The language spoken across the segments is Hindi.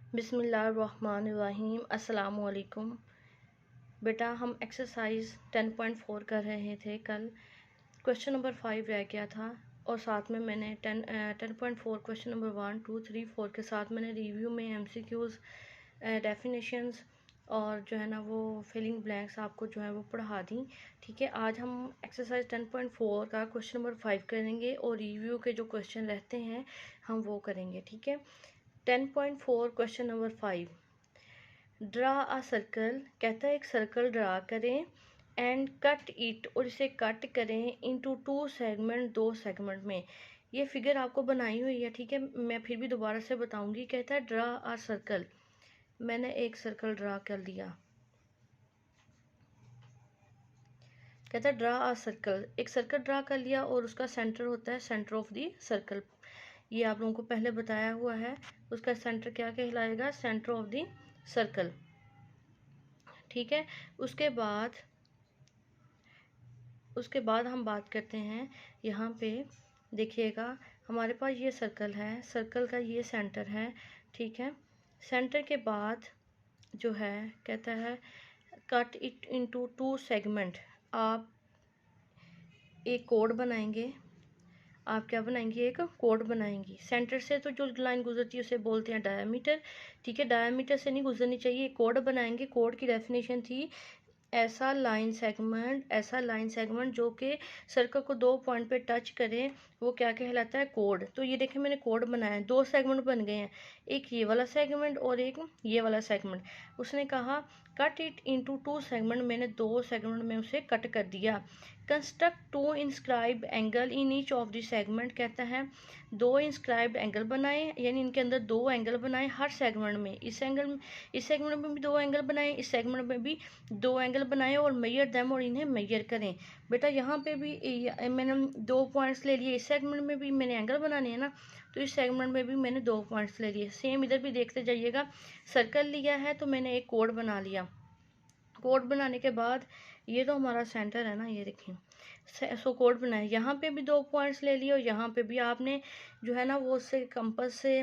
बिस्मिल्लाहिर्रहमानिर्रहीम। अस्सलाम वालेकुम। बेटा हम एक्सरसाइज 10.4 कर रहे थे। कल क्वेश्चन नंबर 5 रह गया था और साथ में मैंने 10.4 क्वेश्चन नंबर 1, 2, 3, 4 के साथ मैंने रिव्यू में MCQs, डेफिनेशंस और जो है ना वो फिलिंग ब्लैंक्स आपको जो है वो पढ़ा दी। ठीक है, आज हम एक्सरसाइज 10.4 का क्वेश्चन नंबर 5 करेंगे और रिव्यू के जो क्वेश्चन रहते हैं हम वो करेंगे। ठीक है, 10.4 question number 5, draw a circle. कहता है एक सर्कल ड्रा करें एंड कट इट, और इसे कट करें इनटू 2 सेगमेंट, 2 सेगमेंट में। ये फिगर आपको बनाई हुई है। ठीक है, मैं फिर भी दोबारा से बताऊंगी। कहता है ड्रा अ सर्कल, मैंने एक सर्कल ड्रा कर लिया। कहता है ड्रा अ सर्कल, एक सर्कल ड्रा कर लिया और उसका सेंटर होता है सेंटर ऑफ द सर्कल। ये आप लोगों को पहले बताया हुआ है। उसका सेंटर क्या कहलाएगा? Centre of the circle. ठीक है, उसके बाद हम बात करते हैं। यहाँ पे देखिएगा, हमारे पास ये सर्कल है, सर्कल का ये सेंटर है। ठीक है, सेंटर के बाद जो है कहता है कट इट इनटू 2 सेगमेंट। आप एक कोड बनाएंगे। आप क्या बनाएंगे? एक कोड बनाएंगी। सेंटर से तो जो लाइन गुजरती है उसे बोलते हैं डायमीटर। ठीक है, डायमीटर से नहीं गुजरनी चाहिए। कोड बनाएंगे। कोड की डेफिनेशन थी ऐसा लाइन सेगमेंट जो कि सर्कल को 2 पॉइंट पे टच करे, वो क्या कहलाता है? कोड। तो ये देखें, मैंने कोड बनाया है। 2 सेगमेंट बन गए हैं, एक ये वाला सेगमेंट और एक ये वाला सेगमेंट। उसने कहा कट इट इनटू 2 सेगमेंट, मैंने 2 सेगमेंट में उसे कट कर दिया। Construct 2 inscribe angle in each of the segment. कहता है 2 इंस्क्राइब एंगल बनाए, यानी इनके अंदर 2 एंगल बनाए हर सेगमेंट में। इस सेगमेंट में भी 2 एंगल बनाए, इस सेगमेंट में भी 2 एंगल बनाए और मेजर देम, और इन्हें मेजर करें। बेटा यहाँ पे भी मैंने 2 पॉइंट्स ले लिए। इस सेगमेंट में भी मैंने एंगल बनाने हैं ना, तो इस सेगमेंट में भी मैंने 2 पॉइंट्स ले लिए। सेम इधर भी देखते जाइएगा। सर्कल लिया है तो मैंने एक कोड बना लिया। कोड बनाने के बाद ये तो हमारा सेंटर है ना, ये देखिए। सो कोड बनाया, यहाँ पे भी 2 पॉइंट्स ले लिए और यहाँ पे भी आपने जो है ना वो उससे कंपास से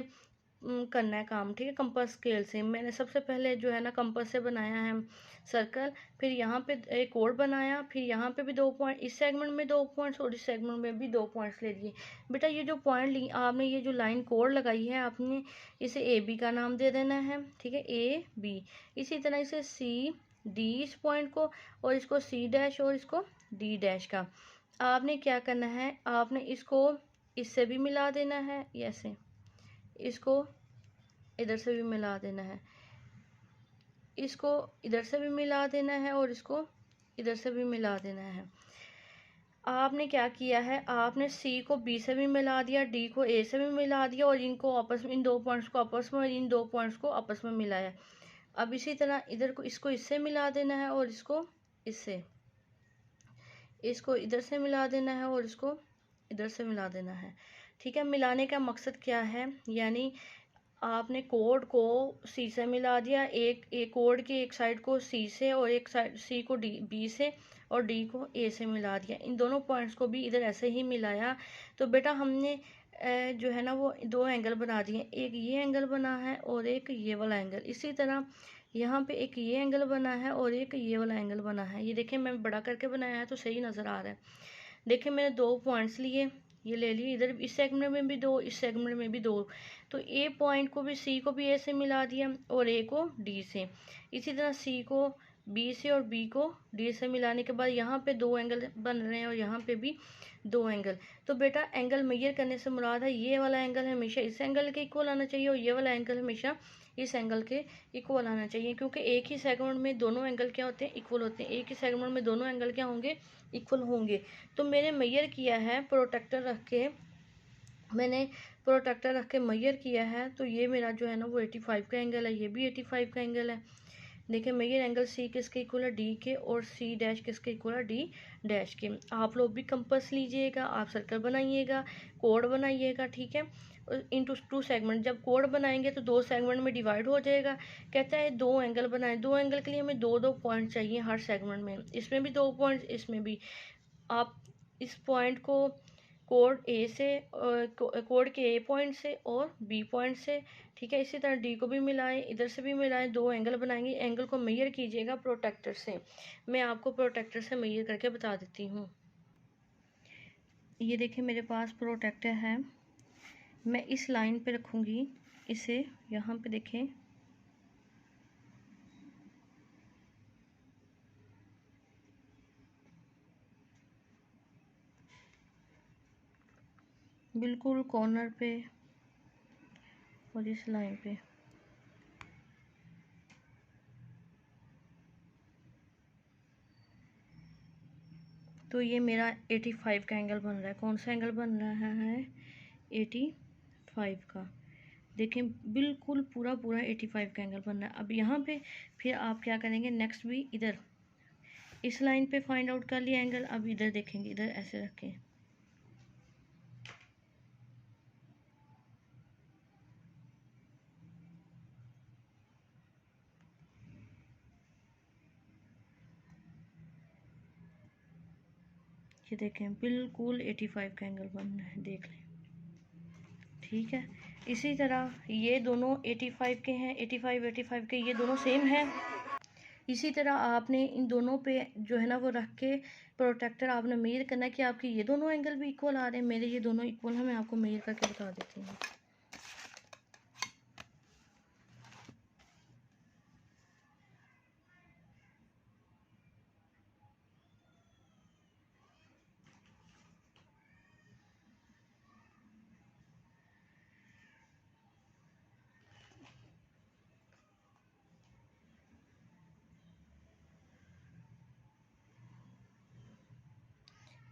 करना है काम। ठीक है, कंपास स्केल से। मैंने सबसे पहले जो है ना कंपास से बनाया है सर्कल, फिर यहाँ पे एक कोड बनाया, फिर यहाँ पे भी 2 पॉइंट, इस सेगमेंट में 2 पॉइंट्स और इस सेगमेंट में भी 2 पॉइंट्स ले लिए। बेटा ये जो पॉइंट ली आपने, ये जो लाइन कोड लगाई है आपने, इसे ए बी का नाम दे देना है। ठीक है, ए बी। इसी तरह इसे सी डी, इस पॉइंट को, और इसको सी डैश और इसको डी डैश का। आपने क्या करना है? आपने इसको इससे भी मिला देना है, ऐसे इसको इधर से भी मिला देना है, इसको इधर से भी मिला देना है और इसको इधर से भी मिला देना है। आपने क्या किया है? आपने सी को बी से भी मिला दिया, डी को ए से भी मिला दिया, और इनको आपस में, इन 2 पॉइंट्स को आपस में और इन 2 पॉइंट्स को आपस में मिलाया। अब इसी तरह इधर को, इसको इससे मिला देना है और इसको इससे, इसको इधर से मिला देना है और इसको इधर से मिला देना है। ठीक है, मिलाने का मकसद क्या है? यानी आपने कोड को सी से मिला दिया, एक कोड की एक साइड को सी से और एक साइड सी को डी बी से और डी को ए से मिला दिया। इन दोनों पॉइंट्स को भी इधर ऐसे ही मिलाया। तो बेटा हमने जो है ना वो 2 एंगल बना दिए। एक ये एंगल बना है और एक ये वाला एंगल। इसी तरह यहाँ पे एक ये एंगल बना है और एक ये वाला एंगल बना है। ये देखें, मैं बड़ा करके बनाया है तो सही नज़र आ रहा है। देखिए, मैंने 2 पॉइंट्स लिए, ये ले लिए। इधर इस सेगमेंट में भी 2, इस सेगमेंट में भी 2। तो ए पॉइंट को भी, सी को भी ए से मिला दिया और ए को डी से। इसी तरह सी को बी से और बी को डी से मिलाने के बाद यहाँ पे 2 एंगल बन रहे हैं और यहाँ पे भी 2 एंगल। तो बेटा एंगल मेजर करने से मुराद है ये वाला एंगल हमेशा इस एंगल के इक्वल आना चाहिए और ये वाला एंगल हमेशा इस एंगल के इक्वल आना चाहिए, क्योंकि एक ही सेगमेंट में दोनों एंगल क्या होते हैं? इक्वल होते हैं। एक ही सेगमेंट में दोनों एंगल क्या होंगे? इक्वल होंगे। तो मैंने मेजर किया है प्रोटेक्टर रख के, मैंने प्रोटेक्टर रख के मेजर किया है। तो ये मेरा जो है ना वो 85 का एंगल है, ये भी 85 का एंगल है। देखिए, मेजर एंगल सी किसके इक्वल है? डी के, और सी डैश किसके इक्वल है? डी डैश के। आप लोग भी कंपास लीजिएगा, आप सर्कल बनाइएगा, कोड बनाइएगा। ठीक है, इनटू 2 सेगमेंट। जब कोड बनाएंगे तो 2 सेगमेंट में डिवाइड हो जाएगा। कहता है 2 एंगल बनाए। 2 एंगल के लिए हमें 2-2 पॉइंट चाहिए हर सेगमेंट में। इसमें भी 2 पॉइंट, इसमें भी। आप इस पॉइंट को कोड ए से कोड के ए पॉइंट से और बी पॉइंट से, ठीक है। इसी तरह डी को भी मिलाएं, इधर से भी मिलाएं, दो एंगल बनाएंगे। एंगल को मेजर कीजिएगा प्रोटेक्टर से। मैं आपको प्रोटेक्टर से मेजर करके बता देती हूँ। ये देखिए मेरे पास प्रोटेक्टर है, मैं इस लाइन पे रखूँगी इसे, यहाँ पे देखें, बिल्कुल कॉर्नर पे और इस लाइन पे। तो ये मेरा 85 का एंगल बन रहा है। कौन सा एंगल बन रहा है? 85 का। देखें बिल्कुल पूरा पूरा 85 का एंगल बन रहा है। अब यहाँ पे फिर आप क्या करेंगे, नेक्स्ट भी इधर इस लाइन पे फाइंड आउट कर लिया एंगल। अब इधर देखेंगे, इधर ऐसे रखें, ये देखें बिल्कुल 85 का एंगल बन रहा है, देख लें, ठीक है। इसी तरह ये दोनों 85 के हैं, 85 के ये दोनों सेम हैं। इसी तरह आपने इन दोनों पे जो है ना वो रख के प्रोटेक्टर आपने मेजर करना है कि आपके ये दोनों एंगल भी इक्वल आ रहे हैं। मेरे ये दोनों इक्वल हैं, मैं आपको मेजर करके बता देती हूँ।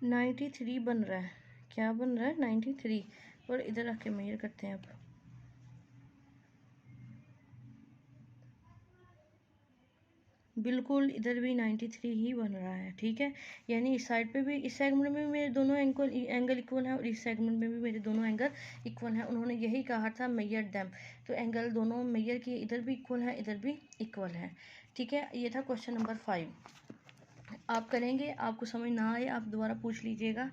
नाइन्टी थ्री बन रहा है, क्या बन रहा है? 93। और इधर आके मेजर करते हैं अब, बिल्कुल इधर भी 93 ही बन रहा है, ठीक है। यानी इस साइड पे भी, इस सेगमेंट में भी मेरे दोनों एंगल इक्वल हैं और इस सेगमेंट में भी मेरे दोनों एंगल इक्वल हैं। उन्होंने यही कहा था मेजर देम, तो एंगल दोनों मेजर किए, इधर भी इक्वल है, इधर भी इक्वल है, ठीक है। ये था क्वेश्चन नंबर 5। आप करेंगे, आपको समझ ना आए आप दोबारा पूछ लीजिएगा।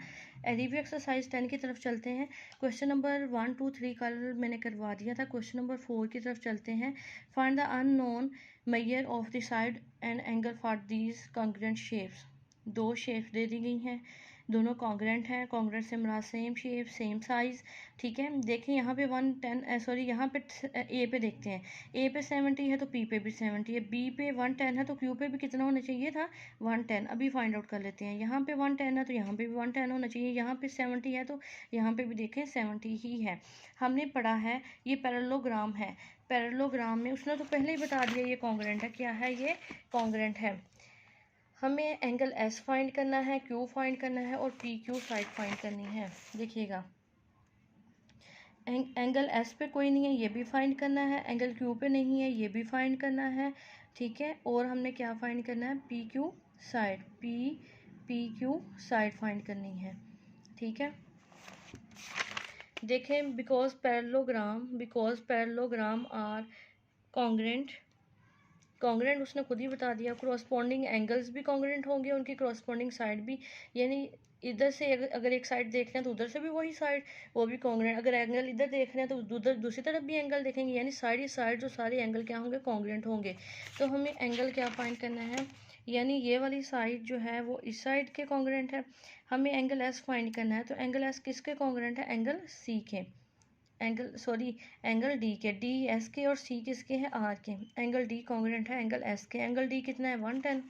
रिव्यू एक्सरसाइज 10 की तरफ चलते हैं। क्वेश्चन नंबर 1, 2, 3 कल मैंने करवा दिया था। क्वेश्चन नंबर 4 की तरफ चलते हैं। Find the unknown measure of the side and angle for these congruent shapes. दो शेप्स दे दी गई हैं, दोनों कॉन्ग्रुएंट हैं। कॉन्ग्रुएंट से हमारा सेम शेप सेम साइज, ठीक है। देखिए यहाँ पे 110 सॉरी यहाँ पे ए पे देखते हैं, ए पे 70 है तो पी पे भी 70 है, बी पे 110 है तो क्यू पे भी कितना होना चाहिए था? 110। अभी फाइंड आउट कर लेते हैं। यहाँ पे 110 है तो यहाँ पे भी 110 होना चाहिए, यहाँ पे 70 है तो यहाँ पे भी देखें 70 ही है। हमने पढ़ा है ये पैरेललोग्राम है, पैरेललोग्राम में उसने तो पहले ही बता दिया ये कॉन्ग्रुएंट है। क्या है ये? कॉन्ग्रुएंट है। हमें एंगल एस फाइंड करना है, क्यू फाइंड करना है और पी क्यू साइड फाइंड करनी है। देखिएगा एंगल एस पे कोई नहीं है, ये भी फाइंड करना है। एंगल क्यू पे नहीं है, ये भी फाइंड करना है, ठीक है। और हमने क्या फाइंड करना है? P Q side, P Q side find करनी है, ठीक है। देखें because parallelogram are congruent, congruent उसने खुद ही बता दिया। कॉरस्पॉन्डिंग एंगल्स भी कॉन्ग्रुएंट होंगे, उनकी कॉरस्पॉन्डिंग साइड भी, यानी इधर से अगर एक साइड देख रहे हैं तो उधर से भी वही साइड वो भी कॉन्ग्रुएंट। अगर एंगल इधर देख रहे हैं तो उधर दूसरी तरफ भी एंगल देखेंगे, यानी साइड जो सारे एंगल क्या होंगे? कॉन्ग्रुएंट होंगे। तो हमें एंगल क्या फाइंड करना है? यानी ये वाली साइड जो है वो इस साइड के कॉन्ग्रुएंट है। हमें एंगल एस फाइंड करना है, तो एंगल एस किसके कॉन्ग्रुएंट है? एंगल सी के, एंगल डी के, डी एस के और सी किसके हैं? आर के। एंगल डी कॉन्ग्रुएंट है एंगल एस के। एंगल डी कितना है? 110।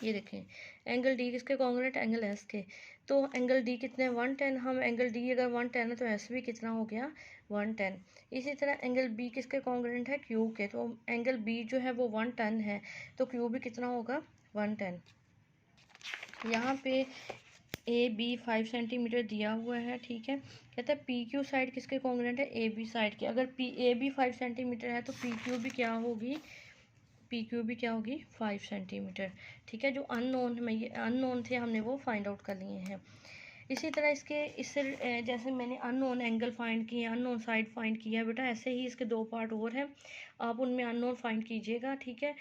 ये देखें एंगल डी किसके कॉन्ग्रुएंट? एंगल एस के। तो एंगल डी कितने? 110। हम एंगल डी अगर 110 है तो एस भी कितना हो गया? 110। इसी तरह एंगल बी किसके कॉन्ग्रुएंट है? क्यू के। तो एंगल बी जो है वो 110 है तो क्यू भी कितना होगा? 110। यहाँ पे ए बी 5 सेंटीमीटर दिया हुआ है, ठीक है। कहता है पी क्यू साइड किसके कॉन्ग्रुएंट है? ए बी साइड के। अगर ए बी 5 सेंटीमीटर है तो पी क्यू भी क्या होगी? पी क्यू भी क्या होगी? 5 सेंटीमीटर, ठीक है। जो अननोन थे हमने वो फाइंड आउट कर लिए हैं। इसी तरह इससे जैसे मैंने अननोन एंगल फाइंड किए, अननोन साइड फाइंड किया बेटा, ऐसे ही इसके 2 पार्ट और हैं, आप उनमें अननोन फाइंड कीजिएगा, ठीक है।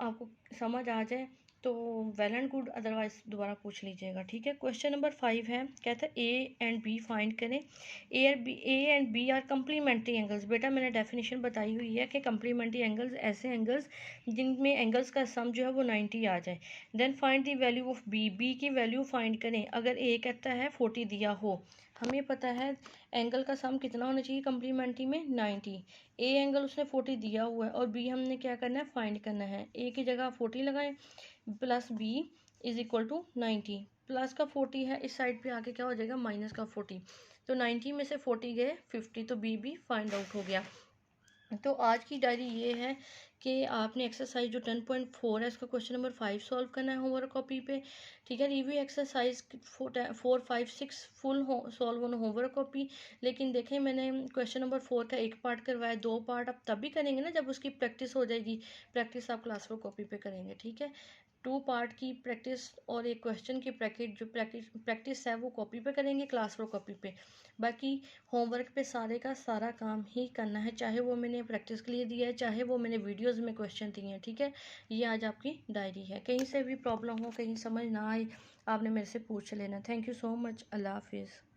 आपको समझ आ जाए तो वेल एंड गुड, अदरवाइज दोबारा पूछ लीजिएगा, ठीक है। क्वेश्चन नंबर 5 है, कहता है ए एंड बी फाइंड करें। A and B are complementary angles. बेटा मैंने डेफिनेशन बताई हुई है कि कंप्लीमेंट्री एंगल्स ऐसे एंगल्स जिनमें एंगल्स का सम जो है वो 90 आ जाए। Then find the value of B. B की वैल्यू फाइंड करें। अगर ए कहता है 40 दिया हो, हमें पता है एंगल का सम कितना होना चाहिए कंप्लीमेंट्री में, 90। ए एंगल उसने 40 दिया हुआ है और बी हमने क्या करना है, फाइंड करना है। ए की जगह 40 लगाएं plus B is equal to 90। Plus का 40 है, इस साइड पे आके क्या हो जाएगा, माइनस का 40। तो 90 में से 40 गए 50, तो बी भी फाइंड आउट हो गया। तो आज की डायरी ये है कि आपने एक्सरसाइज जो 10.4 है इसका क्वेश्चन नंबर 5 सॉल्व करना है होमवर्क कॉपी पे, ठीक है। Review exercise 4, 5, 6 full solve on homework copy. लेकिन देखें मैंने क्वेश्चन नंबर 4 का एक पार्ट करवाया, 2 पार्ट आप तभी करेंगे ना जब उसकी प्रैक्टिस हो जाएगी। प्रैक्टिस आप क्लास 4 कॉपी पे करेंगे, ठीक है। 2 पार्ट की प्रैक्टिस और एक क्वेश्चन की प्रैक्टिस है वो कॉपी पे करेंगे, क्लास 4 कॉपी पे। बाकी होमवर्क पे सारे का सारा काम ही करना है, चाहे वो मैंने प्रैक्टिस के लिए दिया है, चाहे वो मैंने वीडियोस में क्वेश्चन दिए हैं, ठीक है। ये आज आपकी डायरी है। कहीं से भी प्रॉब्लम हो, कहीं समझ ना आए, आपने मेरे से पूछ लेना। Thank you so much. अल्लाह हाफिज़।